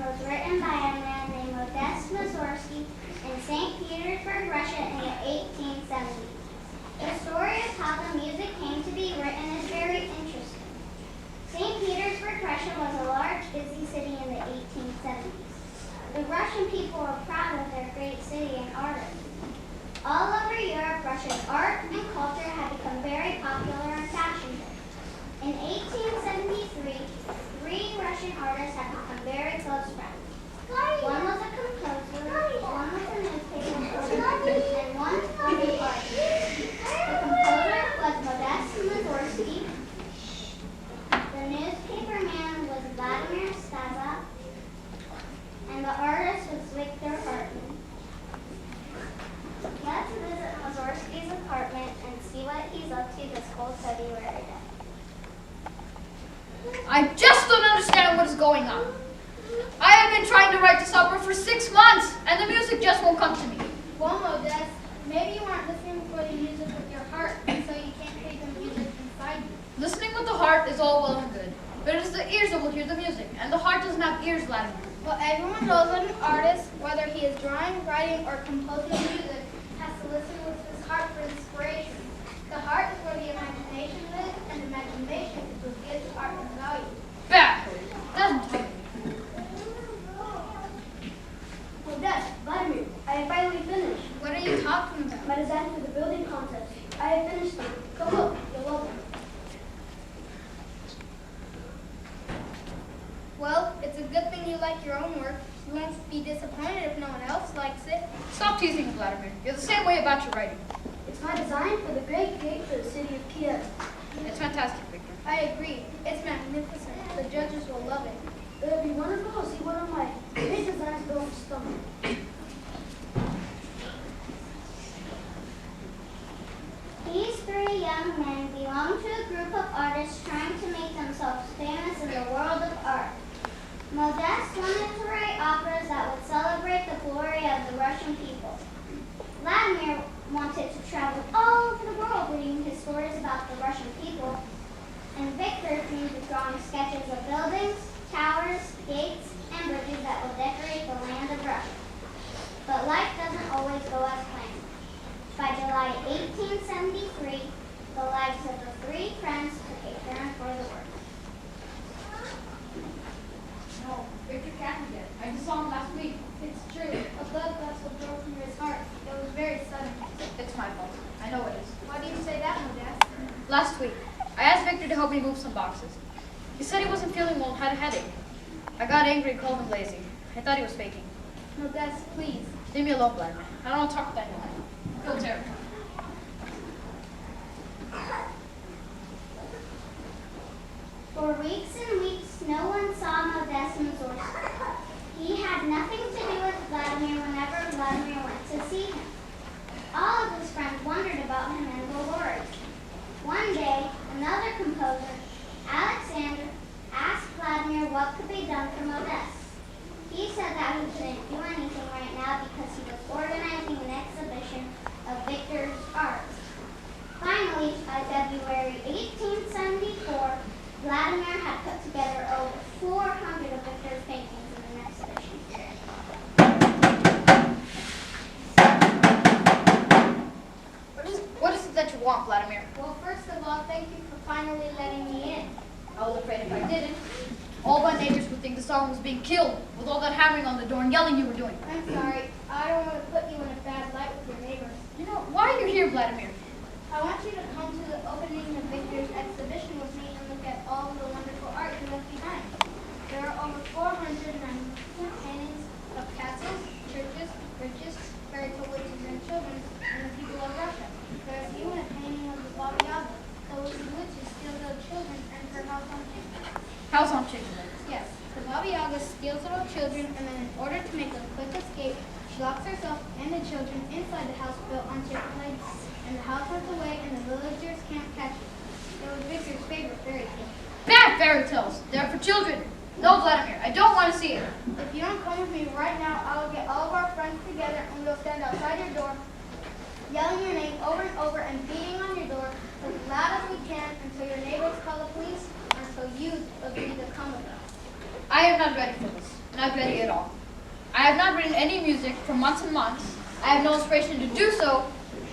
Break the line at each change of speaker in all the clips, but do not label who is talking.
was written by a man named Modest Mussorgsky in St. Petersburg, Russia in the 1870s. The story of how the music came to be written is very interesting. St. Petersburg, Russia was a large, busy city in the 1870s. The Russian people were proud of their great city and artists. All over Europe, Russia's art and culture had become very popular and fashionable. In 1873, three Russian artists had become very close friends. One was a composer, one was a newspaper reporter, and one was an artist. The composer was Modest Mussorgsky. The newspaper man was Vladimir Stazov, and the artist was Victor Hartmann. Let's visit Mussorgsky's apartment and see what he's up to this whole February day.
I just don't understand what is going on. I have been trying to write this opera for 6 months, and the music just won't come to me.
Well, Modest, maybe you aren't listening for the music with your heart, and so you can't create the music inside you.
Listening with the heart is all well and good, but it is the ears that will hear the music, and the heart doesn't have ears, Vladimir.
Well, everyone knows that an artist, whether he is drawing, writing, or composing music, has to listen with his heart for inspiration. The heart is where the imagination lives, and imagination is what gives art its value.
Bad! Doesn't tell me.
Modest, Vladimir, I have finally finished.
What are you talking about?
My design for the building contest. I have finished them. Come look, you'll love them.
Well, it's a good thing you like your own work. You won't be disappointed if no one else likes it.
Stop teasing me, Vladimir. You're the same way about your writing.
It's my design for the great gate for the city of Kiev.
It's fantastic, Victor.
I agree. It's magnificent. The judges will love it.
It would be wonderful to see one of my great designs built in stone.
These three young men belong to a group of artists trying to make themselves famous in the world of art. Modest wanted to write operas that would celebrate the glory of the Russian people. Vladimir wanted to travel all over the world reading his stories about the Russian people. And Victor dreamed of drawing sketches of buildings, towers, gates, and bridges that will decorate the land of Russia. But life doesn't always go as planned. By July 1873, the lives of the three friends took a turn for the worse.
No, Victor can't be dead. I just saw him last week.
It's true. A blood vessel broke through his heart. It was very sudden.
It's my fault. I know it is.
Why do you say that, Modest?
Last week, I asked Victor to help me move some boxes. He said he wasn't feeling well and had a headache. I got angry and called him lazy. I thought he was faking.
Modest, please.
Leave me alone, Vladimir. I don't want to talk with anyone. I feel terrible.
For weeks and weeks, no one saw Modest Mussorgsky. He had nothing to do with Vladimir whenever Vladimir went to see him. All of his friends wondered about him and were worried. One day, another composer, Alexander, asked Vladimir what could be done for Modest. He said that he couldn't do anything right now because he was organizing an exhibition of Victor's art. Finally, by February 1874, Vladimir had put together over 400 of Victor's paintings in an exhibition.
What is it that you want, Vladimir?
Well, first of all, thank you for finally letting me in.
I was afraid if I didn't, all my neighbors would think the song was being killed with all that hammering on the door and yelling you were doing.
I'm sorry. I don't want to put you in a bad light with your neighbors.
You know, why are you here, Vladimir?
I want you to come to the opening of Victor's exhibition with me and look at all the wonderful art he left behind. There are over 490 paintings of castles, churches, bridges, fairy tale witches and children, and the people of Russia. There is even a painting of the Baba Yaga, the wicked witch who steals little children and her house on chicken.
House on chicken.
Yes, the Baba Yaga steals little children, and then in order to make a quick escape, she locks herself and the children inside the house built on chicken legs. And the house runs away, and the villagers can't catch it. It was Victor's favorite fairy tale.
Bad fairy tales. They're for children. No, Vladimir, I don't want to see it.
If you don't come with me right now, I will get all of our friends together, and we'll stand outside your door, yelling your name over and over and beating on your door as loud as we can until your neighbors call the police or until you agree to come with us.
I am not ready for this. not ready at all. I have not written any music for months and months. I have no inspiration to do so.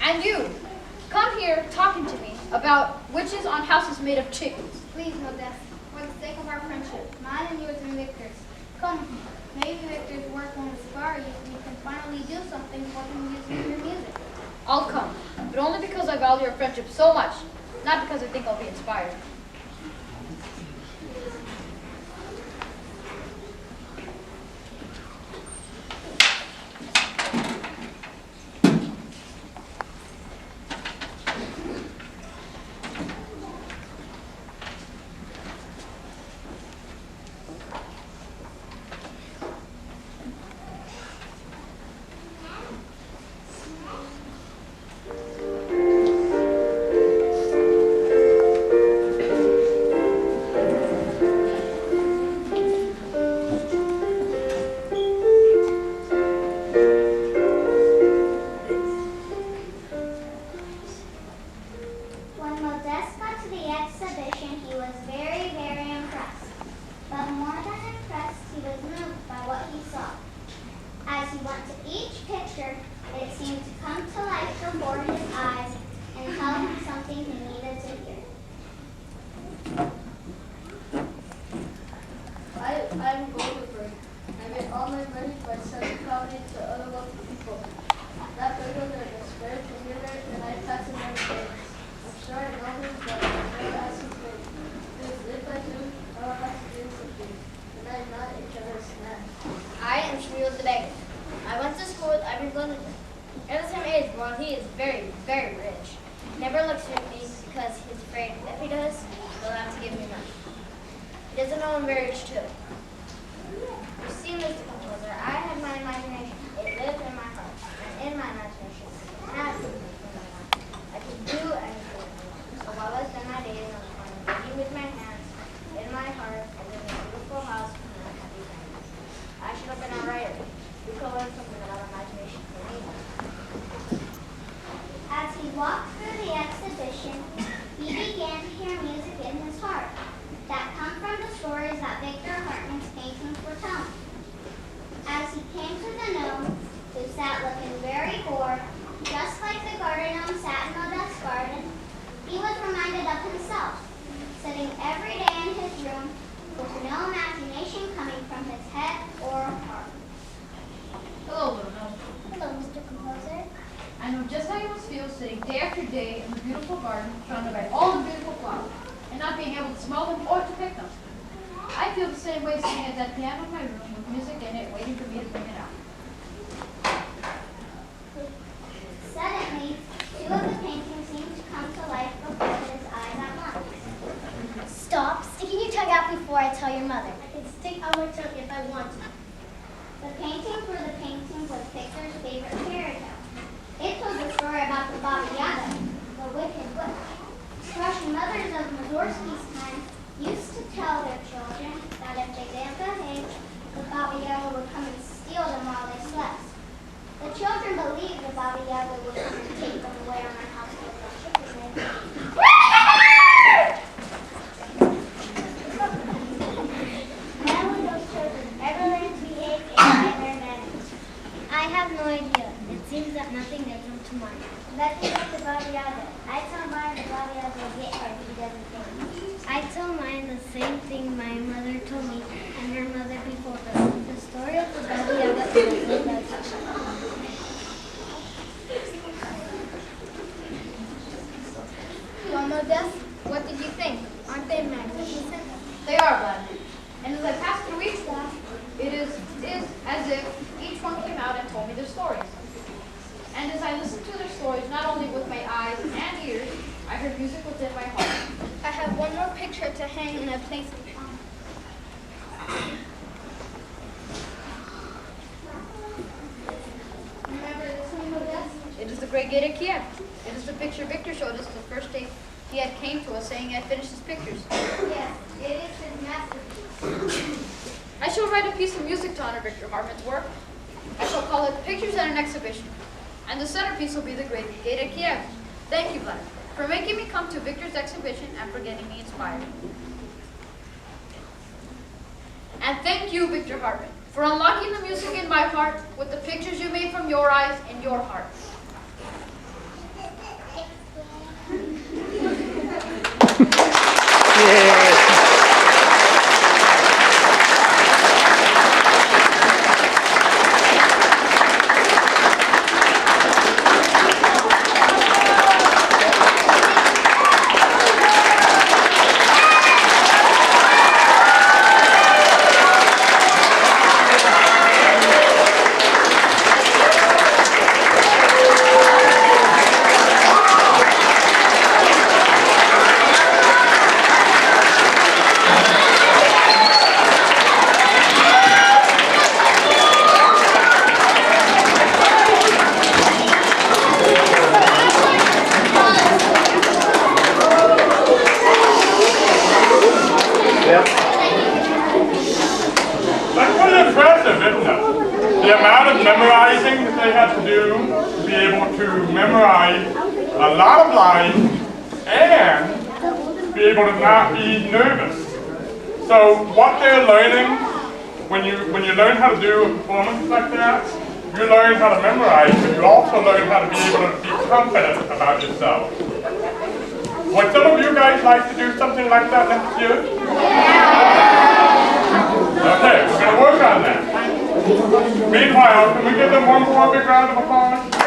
And you, come here talking to me about witches on houses made of chickens.
Please, Modeste, for the sake of our friendship, mine and yours and Victor's. Come, maybe Victor's work will inspire you and you can finally do something for him using your music.
I'll come, but only because I value our friendship so much, not because I think I'll be inspired.
When Modeste got to the exhibition, he was very, very impressed. But more than impressed, he was moved by what he saw. As he went to each picture, it seemed to come to life before his eyes and tell him something he needed to hear.
I'm Goldberg. I made all my money by selling coffee to other local people. That burger there is very familiar and I pass it every day. I'm sure I know him, but I never ask his name. Because if I do, I will have to do something. And I'm not a killer snack.
I am Shmuel the beggar. I went to school with Ivan Glenn. At the same age, while he is very, very rich, he never looks at me because he's afraid if he does, he'll have to give me money. He doesn't know I'm very rich too. You see, Mr. Composer, I have my imagination. It lives in my heart. And in my imagination, I can do anything. So while I spend my days on the farm, working with my hands, in my heart, I live in a beautiful house with a happy family. I should have been a writer. You could learn something about imagination from me.
As he walked through the exhibition, he began to hear music in his heart that come from the stories that Victor Hartman's paintings were telling. As he came to the gnome, who sat looking very bored, just like the garden gnome sat in Modeste's garden, he was reminded of himself, sitting every day in his room with no imagination coming from his head or heart.
Hello, little gnome.
Hello, Mr. Composer.
I know just how you must feel sitting day after day in the beautiful garden, surrounded by all the beautiful flowers, and not being able to smell them or to pick them. I feel the same way sitting at that piano in my room with music in it, waiting for me to bring it out.
Suddenly, two of the paintings seemed to come to life before his eyes at once.
Stop sticking your tongue out before I tell your mother.
I can stick out my tongue if I want to.
The paintings were the paintings of Victor's favorite fairy tale. It told the story about the Baba Yaga, the wicked witch. Russian mothers of Mussorgsky's time used to tell their children that if they didn't behave, the Baba Yaga would come and steal them while they slept. The children believed the Baba Yaga would come and take them away on their house with the chicken eggs. When will those children ever learn to behave and by their manners?
I have no idea. It seems that nothing gets them to mind.
Let's get the Baba Yaga. I tell mine the Baba Yaga will get her if he doesn't think.
I tell mine the same thing my mother told me and her mother before her. The story of the Baba Yaga and the Little Ducks.
Well, Modeste, what did you think? Aren't they magnificent?
They are glad. And as I passed through each one, it is as if each one came out and told me their stories. And as I listened to their stories, not only with my eyes and ears, I heard music within my heart.
I have one more picture to hang in a place of honor. Remember this one, Modeste?
It is the great gate of Kiev. It is the picture Victor showed us the first day he had came to us saying he had finished his pictures.
Yes, it is his masterpiece.
I shall write a piece of music to honor Victor Hartman's work. I shall call it Pictures at an Exhibition. And the centerpiece will be the great gate of Kiev. Thank you, Vlad, for making me come to Victor's exhibition and for getting me inspired. And thank you, Victor Hartman, for unlocking the music in my heart with the pictures you made from your eyes and your heart.
That's pretty impressive, isn't it? The amount of memorizing that they had to do to be able to memorize a lot of lines and be able to not be nervous. So what they're learning, when you learn how to do a performance like that, you learn how to memorize, but you also learn how to be able to be confident about yourself. Would some of you guys like to do something like that next year? Okay, we're going to work on that. Meanwhile, can we give them one more big round of applause?